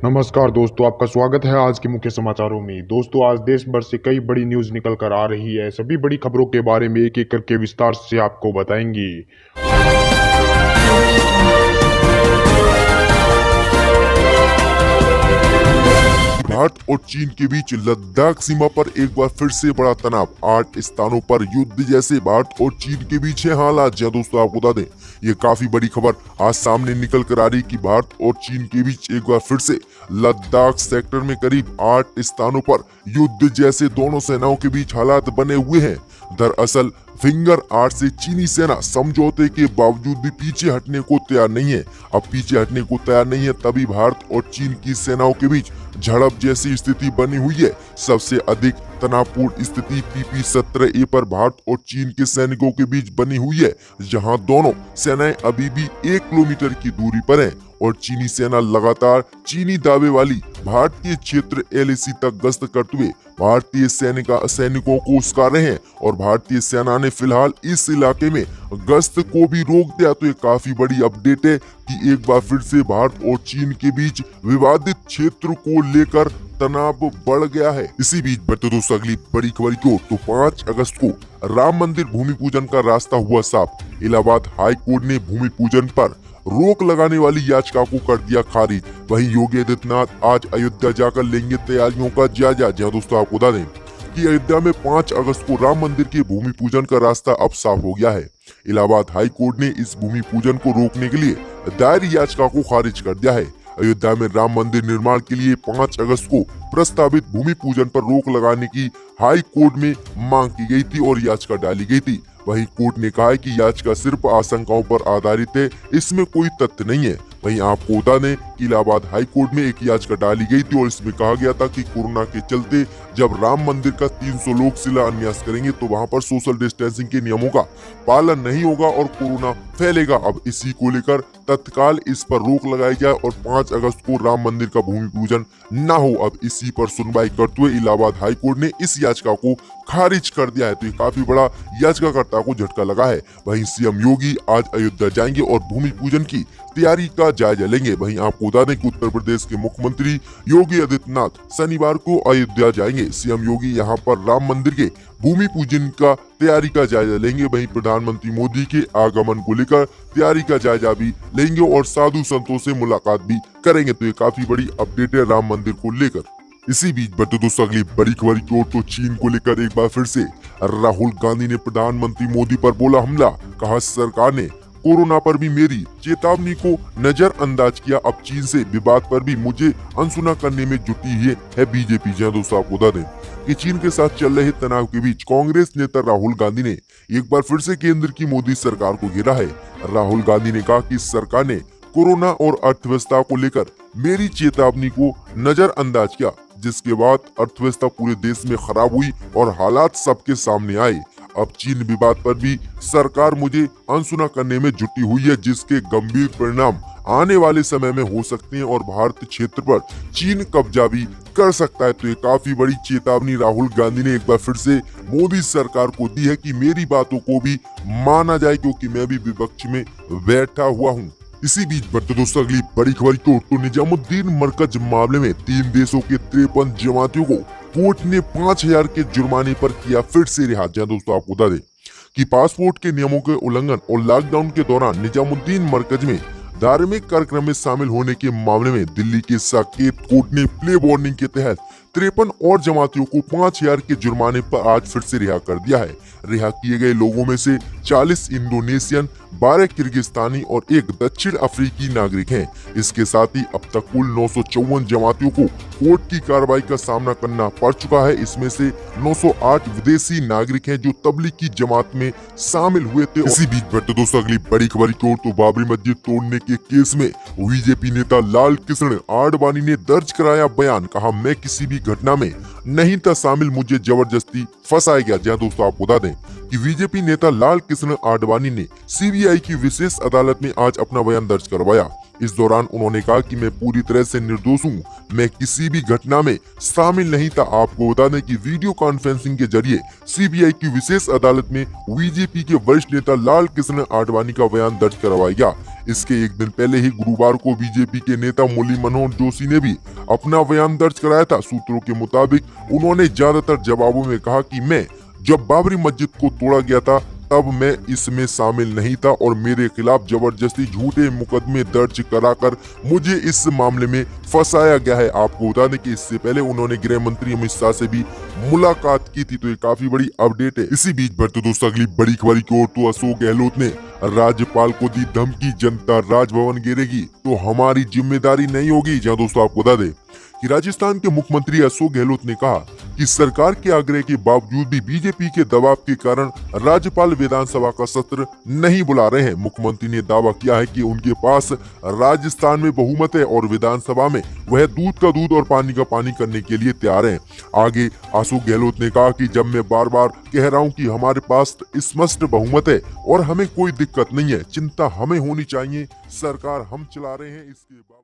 नमस्कार दोस्तों, आपका स्वागत है आज के मुख्य समाचारों में। दोस्तों, आज देश भर से कई बड़ी न्यूज़ निकल कर आ रही है। सभी बड़ी खबरों के बारे में एक-एक करके विस्तार से आपको बताएंगे। भारत और चीन के बीच लद्दाख सीमा पर एक बार फिर से बड़ा तनाव। 8 स्थानों पर युद्ध जैसे भारत और चीन के बीच है हालात। जी दोस्तों, आपको बता दें, ये काफी बड़ी खबर आज सामने निकल कर आ रही कि भारत और चीन के बीच एक बार फिर से लद्दाख सेक्टर में करीब 8 स्थानों पर युद्ध जैसे दोनों सेनाओं के बीच हालात बने हुए हैं। दरअसल फिंगर 8 से चीनी सेना समझौते के बावजूद भी पीछे हटने को तैयार नहीं है। अब पीछे हटने को तैयार नहीं है, तभी भारत और चीन की सेनाओं के बीच झड़प जैसी स्थिति बनी हुई है। सबसे अधिक तनावपूर्ण स्थिति PP-17A पर भारत और चीन के सैनिकों के बीच बनी हुई है, जहां दोनों सेनाएं अभी भी 1 किलोमीटर की दूरी पर हैं और चीनी सेना लगातार चीनी दावे वाली भारतीय क्षेत्र LAC तक गश्त करते हुए भारतीय सैनिकों को उसका रहे हैं और भारतीय सेना ने फिलहाल इस इलाके में गश्त को भी रोक दिया। तो ये काफी बड़ी अपडेट है कि एक बार फिर से भारत और चीन के बीच विवादित क्षेत्र को लेकर तनाव बढ़ गया है। इसी बीच बढ़ते दोस्तों अगली बड़ी खबर की ओर, तो 5 अगस्त को राम मंदिर भूमि पूजन का रास्ता हुआ साफ। इलाहाबाद हाई कोर्ट ने भूमि पूजन पर रोक लगाने वाली याचिका को कर दिया खारिज। वहीं योगी आदित्यनाथ आज अयोध्या जाकर लेंगे तैयारियों का जायजा। जहाँ दोस्तों आपको बता दें कि अयोध्या में 5 अगस्त को राम मंदिर के भूमि पूजन का रास्ता अब साफ हो गया है। इलाहाबाद हाई कोर्ट ने इस भूमि पूजन को रोकने के लिए दायर याचिका को खारिज कर दिया है। अयोध्या में राम मंदिर निर्माण के लिए 5 अगस्त को प्रस्तावित भूमि पूजन पर रोक लगाने की हाई कोर्ट में मांग की गई थी और याचिका डाली गई थी। वहीं कोर्ट ने कहा है कि याचिका सिर्फ आशंकाओं पर आधारित है, इसमें कोई तथ्य नहीं है। वहीं आपको बता दें कि इलाहाबाद हाई कोर्ट में एक याचिका डाली गई थी और इसमें कहा गया था कि कोरोना के चलते जब राम मंदिर का 300 लोग शिलान्यास करेंगे तो वहां पर सोशल डिस्टेंसिंग के नियमों का पालन नहीं होगा और कोरोना फैलेगा। अब इसी को लेकर तत्काल इस पर रोक लगाई जाए और 5 अगस्त को राम मंदिर का भूमि पूजन न हो। अब इसी पर सुनवाई करते हुए इलाहाबाद हाई कोर्ट ने इस याचिका को खारिज कर दिया है। तो ये काफी बड़ा याचिकाकर्ता को झटका लगा है। वहीं CM योगी आज अयोध्या जाएंगे और भूमि पूजन की तैयारी का जायजा लेंगे। वहीं आपको बता दें कि उत्तर प्रदेश के मुख्यमंत्री योगी आदित्यनाथ शनिवार को अयोध्या जाएंगे। CM योगी यहां पर राम मंदिर के भूमि पूजन का तैयारी का जायजा लेंगे। वहीं प्रधानमंत्री मोदी के आगमन को लेकर तैयारी का जायजा भी लेंगे और साधु संतों से मुलाकात भी करेंगे। तो ये काफी बड़ी अपडेट है राम मंदिर को लेकर। इसी बीच बढ़ते दोस्तों अगली बड़ी खबर की ओर, तो चीन को लेकर एक बार फिर से राहुल गांधी ने प्रधानमंत्री मोदी पर बोला हमला। कहा सरकार ने कोरोना पर भी मेरी चेतावनी को नजरअंदाज किया। अब चीन से विवाद पर भी मुझे अनसुना करने में जुटी है बीजेपी। जहाँ दोस्तों आपको बता दें कि चीन के साथ चल रहे तनाव के बीच कांग्रेस नेता राहुल गांधी ने एक बार फिर से केंद्र की मोदी सरकार को घेरा है। राहुल गांधी ने कहा कि सरकार ने कोरोना और अर्थव्यवस्था को लेकर मेरी चेतावनी को नजरअंदाज किया, जिसके बाद अर्थव्यवस्था पूरे देश में खराब हुई और हालात सबके सामने आए। अब चीन विवाद पर भी सरकार मुझे अनसुना करने में जुटी हुई है, जिसके गंभीर परिणाम आने वाले समय में हो सकते हैं और भारतीय क्षेत्र पर चीन कब्जा भी कर सकता है। तो ये काफी बड़ी चेतावनी राहुल गांधी ने एक बार फिर से मोदी सरकार को दी है कि मेरी बातों को भी माना जाए, क्योंकि मैं भी विपक्ष में बैठा हुआ हूँ। इसी बीच बढ़ते दोस्तों अगली बड़ी खबर की ओर, तो निजामुद्दीन मरकज मामले में 3 देशों के 53 जमातियों को कोर्ट ने 5000 के जुर्माने पर किया फिर से रिहा। जहाँ दोस्तों आपको बता दें कि पासपोर्ट के नियमों के उल्लंघन और लॉकडाउन के दौरान निजामुद्दीन मरकज में धार्मिक कार्यक्रम में शामिल होने के मामले में दिल्ली के साकेत कोर्ट ने प्ले वार्निंग के तहत 53 और जमातियों को 5000 के जुर्माने पर आज फिर से रिहा कर दिया है। रिहा किए गए लोगों में से 40 इंडोनेशियन, 12 किर्गिस्तानी और 1 दक्षिण अफ्रीकी नागरिक हैं। इसके साथ ही अब तक कुल 954 जमातियों को कोर्ट की कार्रवाई का सामना करना पड़ चुका है। इसमें से 908 विदेशी नागरिक हैं जो तबलीग की जमात में शामिल हुए थे। इसी बीच बढ़ते दोस्तों अगली बड़ी खबर की ओर, तो बाबरी मस्जिद तोड़ने के केस में बीजेपी नेता लाल कृष्ण आडवाणी ने दर्ज कराया बयान। कहा मैं किसी भी घटना में नहीं था शामिल, मुझे जबरदस्ती फंसाया गया। जहाँ दोस्तों आपको बता दें कि बीजेपी नेता लाल कृष्ण आडवाणी ने CBI की विशेष अदालत में आज अपना बयान दर्ज करवाया। इस दौरान उन्होंने कहा कि मैं पूरी तरह से निर्दोष हूँ, मैं किसी भी घटना में शामिल नहीं था। आपको बता दें कि वीडियो कॉन्फ्रेंसिंग के जरिए सीबीआई की विशेष अदालत में बीजेपी के वरिष्ठ नेता लाल कृष्ण आडवाणी का बयान दर्ज करवाया गया। इसके एक दिन पहले ही गुरुवार को बीजेपी के नेता मुरली मनोहर जोशी ने भी अपना बयान दर्ज कराया था। सूत्रों के मुताबिक उन्होंने ज्यादातर जवाबों में कहा कि मैं जब बाबरी मस्जिद को तोड़ा गया था तब मैं इसमें शामिल नहीं था और मेरे खिलाफ जबरदस्ती झूठे मुकदमे दर्ज कराकर मुझे इस मामले में फंसाया गया है। आपको बता दें कि इससे पहले उन्होंने गृह मंत्री अमित शाह से भी मुलाकात की थी, तो ये काफी बड़ी अपडेट है। इसी बीच बढ़ते दोस्तों अगली बड़ी खबर की ओर, तो अशोक गहलोत ने राज्यपाल को दी धमकी, जनता राजभवन घेरेगी तो हमारी जिम्मेदारी नहीं होगी। जहां दोस्तों आपको बता दें कि राजस्थान के मुख्यमंत्री अशोक गहलोत ने कहा कि सरकार के आग्रह के बावजूद भी बीजेपी के दबाव के कारण राज्यपाल विधानसभा का सत्र नहीं बुला रहे हैं। मुख्यमंत्री ने दावा किया है कि उनके पास राजस्थान में बहुमत है और विधानसभा में वह दूध का दूध और पानी का पानी करने के लिए तैयार हैं। आगे अशोक गहलोत ने कहा कि जब मैं बार बार कह रहा हूं कि हमारे पास स्पष्ट बहुमत है और हमें कोई दिक्कत नहीं है, चिंता हमें होनी चाहिए, सरकार हम चला रहे हैं। इसके बाद